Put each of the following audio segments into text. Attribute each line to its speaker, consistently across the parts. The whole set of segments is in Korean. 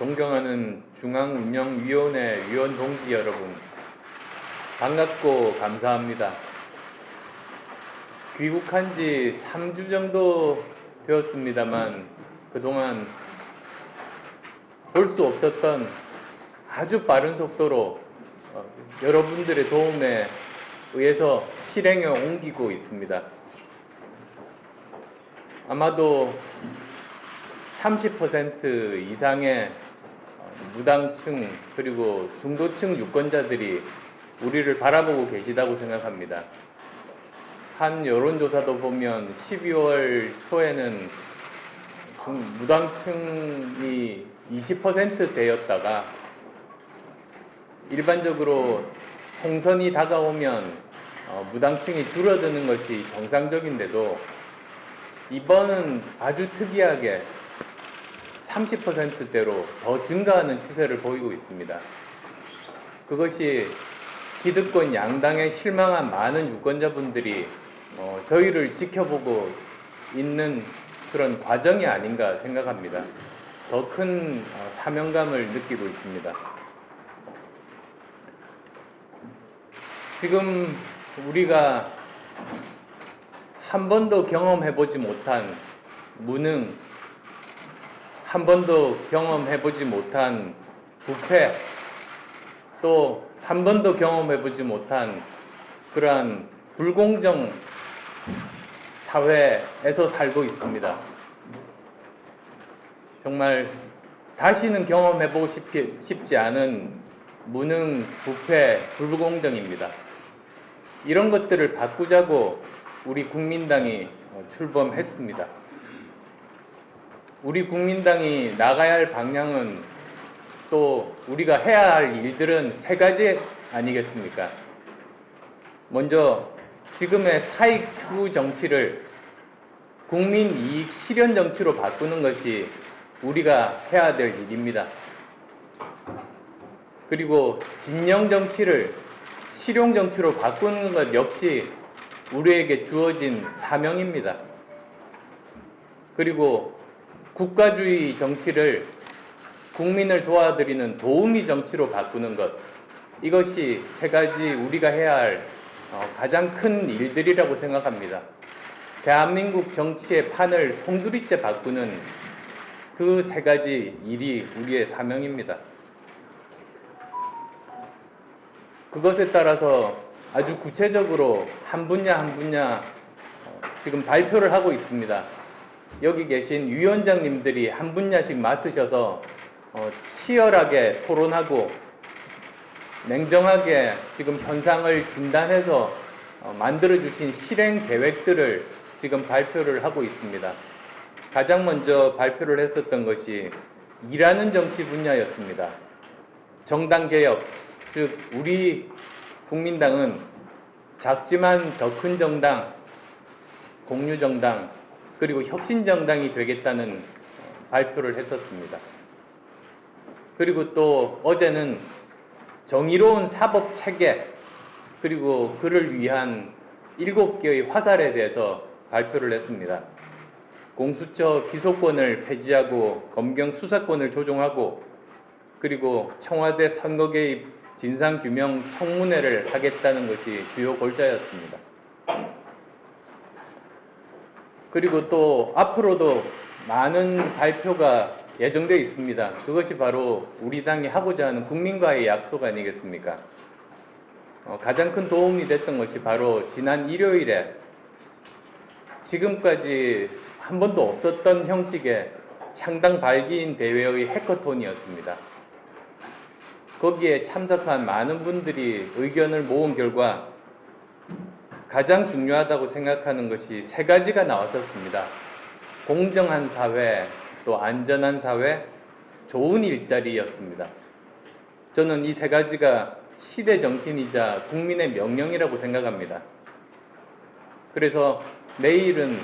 Speaker 1: 존경하는 중앙운영위원회 위원 동지 여러분, 반갑고 감사합니다. 귀국한 지 3주 정도 되었습니다만 그동안 볼 수 없었던 아주 빠른 속도로 여러분들의 도움에 의해서 실행에 옮기고 있습니다. 아마도 30% 이상의 무당층 그리고 중도층 유권자들이 우리를 바라보고 계시다고 생각합니다. 한 여론조사도 보면 12월 초에는 무당층이 20%대였다가 일반적으로 총선이 다가오면 무당층이 줄어드는 것이 정상적인데도 이번은 아주 특이하게 30%대로 더 증가하는 추세를 보이고 있습니다. 그것이 기득권 양당에 실망한 많은 유권자분들이 저희를 지켜보고 있는 그런 과정이 아닌가 생각합니다. 더 큰 사명감을 느끼고 있습니다. 지금 우리가 한 번도 경험해보지 못한 무능, 한 번도 경험해보지 못한 부패, 또 한 번도 경험해보지 못한 그러한 불공정 사회에서 살고 있습니다. 정말 다시는 경험해보고 싶지 않은 무능, 부패, 불공정입니다. 이런 것들을 바꾸자고 우리 국민당이 출범했습니다. 우리 국민당이 나가야 할 방향은 또 우리가 해야 할 일들은 세 가지 아니겠습니까? 먼저 지금의 사익 추구 정치를 국민 이익 실현 정치로 바꾸는 것이 우리가 해야 될 일입니다. 그리고 진영 정치를 실용 정치로 바꾸는 것 역시 우리에게 주어진 사명입니다. 그리고 국가주의 정치를 국민을 도와드리는 도우미 정치로 바꾸는 것, 이것이 세 가지 우리가 해야 할 가장 큰 일들이라고 생각합니다. 대한민국 정치의 판을 송두리째 바꾸는 그 세 가지 일이 우리의 사명입니다. 그것에 따라서 아주 구체적으로 한 분야 한 분야 지금 발표를 하고 있습니다. 여기 계신 위원장님들이 한 분야씩 맡으셔서 치열하게 토론하고 냉정하게 지금 현상을 진단해서 만들어주신 실행 계획들을 지금 발표를 하고 있습니다. 가장 먼저 발표를 했었던 것이 일하는 정치 분야였습니다. 정당 개혁, 즉 우리 국민당은 작지만 더 큰 정당, 공유정당, 그리고 혁신정당이 되겠다는 발표를 했었습니다. 그리고 또 어제는 정의로운 사법체계, 그리고 그를 위한 7개의 화살에 대해서 발표를 했습니다. 공수처 기소권을 폐지하고 검경 수사권을 조정하고 그리고 청와대 선거 개입 진상규명 청문회를 하겠다는 것이 주요 골자였습니다. 그리고 또 앞으로도 많은 발표가 예정되어 있습니다. 그것이 바로 우리 당이 하고자 하는 국민과의 약속 아니겠습니까? 가장 큰 도움이 됐던 것이 바로 지난 일요일에 지금까지 한 번도 없었던 형식의 창당 발기인 대회의 해커톤이었습니다. 거기에 참석한 많은 분들이 의견을 모은 결과 가장 중요하다고 생각하는 것이 세 가지가 나왔었습니다. 공정한 사회, 또 안전한 사회, 좋은 일자리였습니다. 저는 이 세 가지가 시대 정신이자 국민의 명령이라고 생각합니다. 그래서 내일은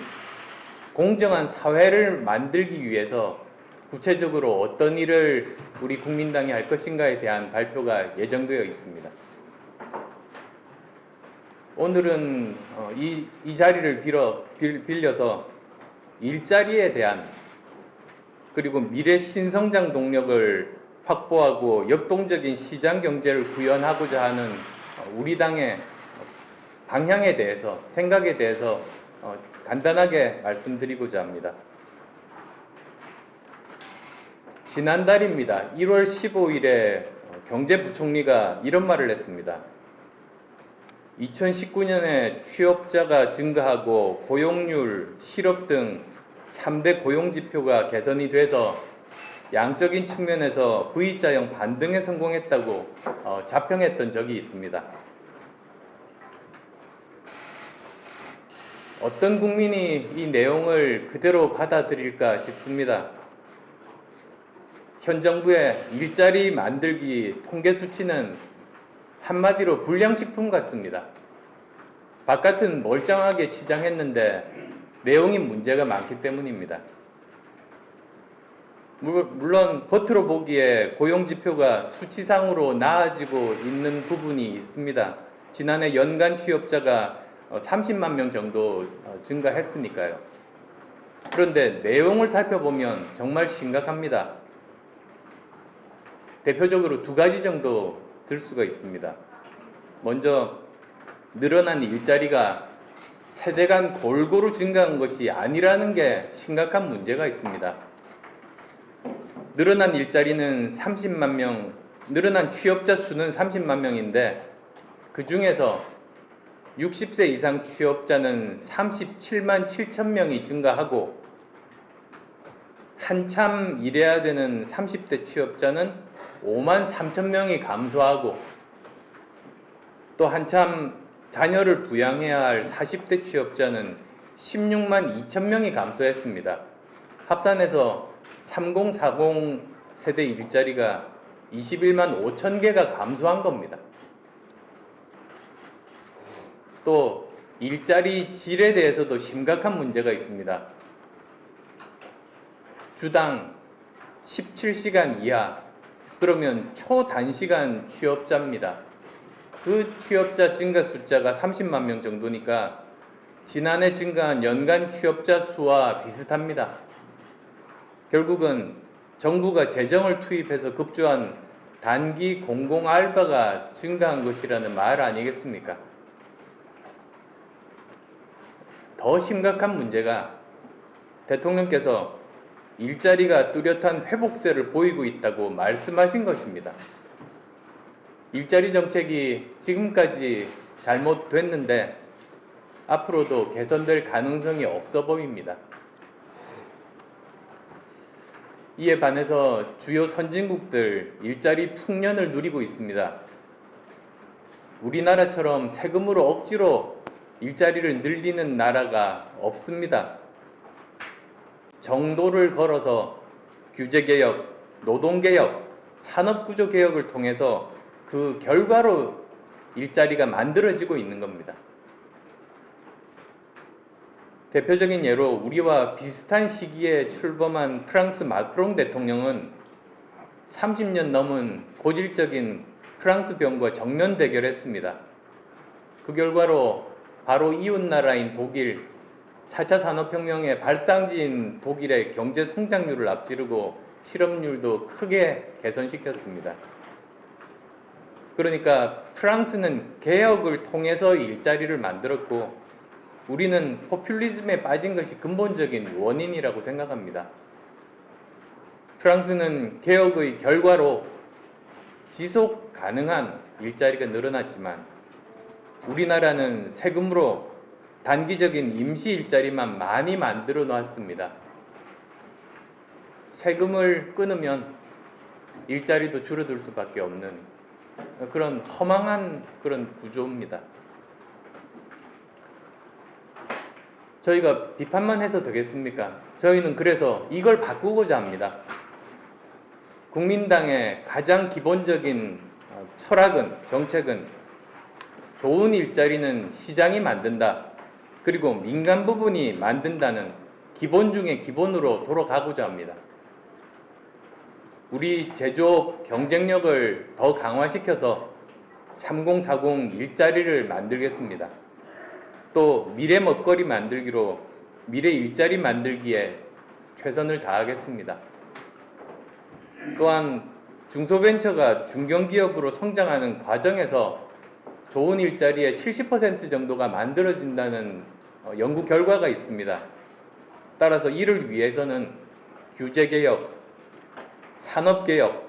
Speaker 1: 공정한 사회를 만들기 위해서 구체적으로 어떤 일을 우리 국민당이 할 것인가에 대한 발표가 예정되어 있습니다. 오늘은 이 자리를 빌려서 일자리에 대한 그리고 미래 신성장 동력을 확보하고 역동적인 시장 경제를 구현하고자 하는 우리 당의 방향에 대해서, 생각에 대해서 간단하게 말씀드리고자 합니다. 지난달입니다. 1월 15일에 경제부총리가 이런 말을 했습니다. 2019년에 취업자가 증가하고 고용률, 실업 등 3대 고용지표가 개선이 돼서 양적인 측면에서 V자형 반등에 성공했다고 자평했던 적이 있습니다. 어떤 국민이 이 내용을 그대로 받아들일까 싶습니다. 현 정부의 일자리 만들기 통계 수치는 한마디로 불량식품 같습니다. 바깥은 멀쩡하게 치장했는데 내용이 문제가 많기 때문입니다. 물론 겉으로 보기에 고용지표가 수치상으로 나아지고 있는 부분이 있습니다. 지난해 연간 취업자가 30만 명 정도 증가했으니까요. 그런데 내용을 살펴보면 정말 심각합니다. 대표적으로 두 가지 정도 들 수가 있습니다. 먼저 늘어난 일자리가 세대 간 골고루 증가한 것이 아니라는 게 심각한 문제가 있습니다. 늘어난 일자리는 30만 명, 늘어난 취업자 수는 30만 명인데 그 중에서 60세 이상 취업자는 37만 7천 명이 증가하고 한참 일해야 되는 30대 취업자는 5만 3천 명이 감소하고 또 한참 자녀를 부양해야 할 40대 취업자는 16만 2천 명이 감소했습니다. 합산해서 3040 세대 일자리가 21만 5천 개가 감소한 겁니다. 또 일자리 질에 대해서도 심각한 문제가 있습니다. 주당 17시간 이하, 그러면 초단시간 취업자입니다. 그 취업자 증가 숫자가 30만 명 정도니까 지난해 증가한 연간 취업자 수와 비슷합니다. 결국은 정부가 재정을 투입해서 급조한 단기 공공 알바가 증가한 것이라는 말 아니겠습니까? 더 심각한 문제가 대통령께서 일자리가 뚜렷한 회복세를 보이고 있다고 말씀하신 것입니다. 일자리 정책이 지금까지 잘못됐는데 앞으로도 개선될 가능성이 없어 보입니다. 이에 반해서 주요 선진국들 일자리 풍년을 누리고 있습니다. 우리나라처럼 세금으로 억지로 일자리를 늘리는 나라가 없습니다. 정도를 걸어서 규제개혁, 노동개혁, 산업구조개혁을 통해서 그 결과로 일자리가 만들어지고 있는 겁니다. 대표적인 예로 우리와 비슷한 시기에 출범한 프랑스 마크롱 대통령은 30년 넘은 고질적인 프랑스 병과 정면 대결했습니다. 그 결과로 바로 이웃나라인 독일, 4차 산업혁명의 발상지인 독일의 경제 성장률을 앞지르고 실업률도 크게 개선시켰습니다. 그러니까 프랑스는 개혁을 통해서 일자리를 만들었고 우리는 포퓰리즘에 빠진 것이 근본적인 원인이라고 생각합니다. 프랑스는 개혁의 결과로 지속 가능한 일자리가 늘어났지만 우리나라는 세금으로 단기적인 임시 일자리만 많이 만들어 놨습니다. 세금을 끊으면 일자리도 줄어들 수밖에 없는 그런 허망한 그런 구조입니다. 저희가 비판만 해서 되겠습니까? 저희는 그래서 이걸 바꾸고자 합니다. 국민당의 가장 기본적인 철학은, 정책은 좋은 일자리는 시장이 만든다. 그리고 민간 부분이 만든다는 기본 중에 기본으로 돌아가고자 합니다. 우리 제조업 경쟁력을 더 강화시켜서 3040 일자리를 만들겠습니다. 또 미래 먹거리 만들기로 미래 일자리 만들기에 최선을 다하겠습니다. 또한 중소벤처가 중견기업으로 성장하는 과정에서 좋은 일자리의 70% 정도가 만들어진다는 연구 결과가 있습니다. 따라서 이를 위해서는 규제개혁, 산업개혁,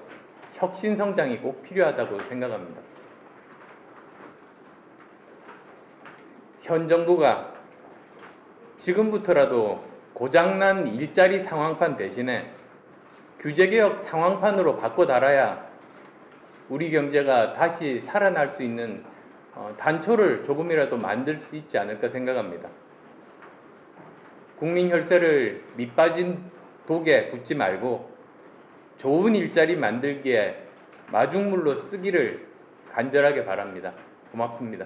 Speaker 1: 혁신성장이 꼭 필요하다고 생각합니다. 현 정부가 지금부터라도 고장난 일자리 상황판 대신에 규제개혁 상황판으로 바꿔 달아야 우리 경제가 다시 살아날 수 있는 단초를 조금이라도 만들 수 있지 않을까 생각합니다. 국민 혈세를 밑빠진 독에 붓지 말고 좋은 일자리 만들기에 마중물로 쓰기를 간절하게 바랍니다. 고맙습니다.